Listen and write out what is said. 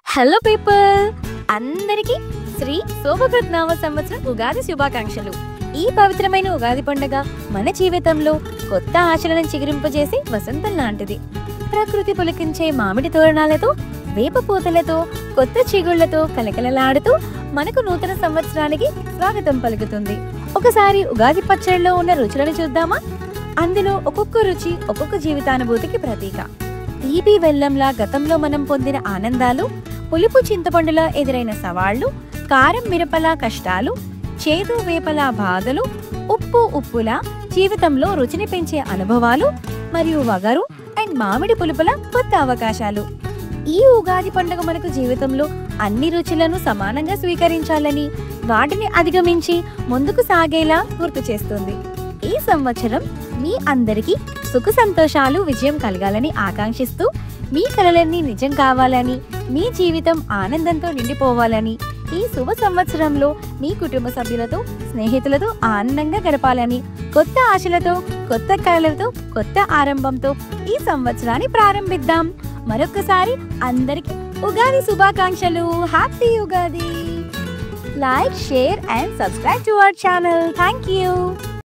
Hello people, అందరికీ శ్రీ శోభకృత్నామ సంవత్సరం ఉగాది శుభాకాంక్షలు. ఈ పవిత్రమైన ఉగాది పండుగ మన జీవితంలో కొత్త ఆశలను చిగురింపజేసి వసంతం లాంటిది. ప్రకృతి పులకించే మామిడి తోరణాలతో, వేప పూతలతో, కొత్త చిగుళ్లతో కలకలలాడుతూ మనకు నూతన సంవత్సరానికి స్వాగతం పలుకుతుంది. ఒకసారి ఉగాది పచ్చడిలో ఉన్న రుచులను చూద్దామా? అందులో ఒక్కొక్క రుచి ఒక్కొక్క జీవితానుభూతికి ప్రతీక. తీపి వెల్లంలా గతంలో మనం పొందిన ఆనందాలు, పులుపు చింతపండులా ఎదురైన సవాళ్లు, కారం మిరపలా కష్టాలు, చేదు వేపలా బాధలు, ఉప్పు ఉప్పులా జీవితంలో రుచిని పెంచే అనుభవాలు, మరియు వగరు అండ్ మామిడి పులుపుల కొత్త అవకాశాలు. ఈ ఉగాది పండుగ మనకు జీవితంలో అన్ని రుచులను సమానంగా స్వీకరించాలని, వాటిని అధిగమించి ముందుకు సాగేలా గుర్తు చేస్తుంది. ఈ సంవత్సరం మీ అందరికీ సుఖ సంతోషాలు, విజయం కలగాలని ఆకాంక్షిస్తూ, మీ కలలన్నీ నిజం కావాలని, మీ జీవితం ఆనందంతో నిండిపోవాలని, ఈ శుభ సంవత్సరంలో మీ కుటుంబ సభ్యులతో, స్నేహితులతో ఆనందంగా గడపాలని, కొత్త ఆశలతో, కొత్త కలలతో, కొత్త ఆరంభంతో ఈ సంవత్సరాన్ని ప్రారంభిద్దాం. మరొకసారి అందరికీ ఉగాది శుభాకాంక్షలు. Happy Ugadi. Like, share and subscribe to our channel. Thank you.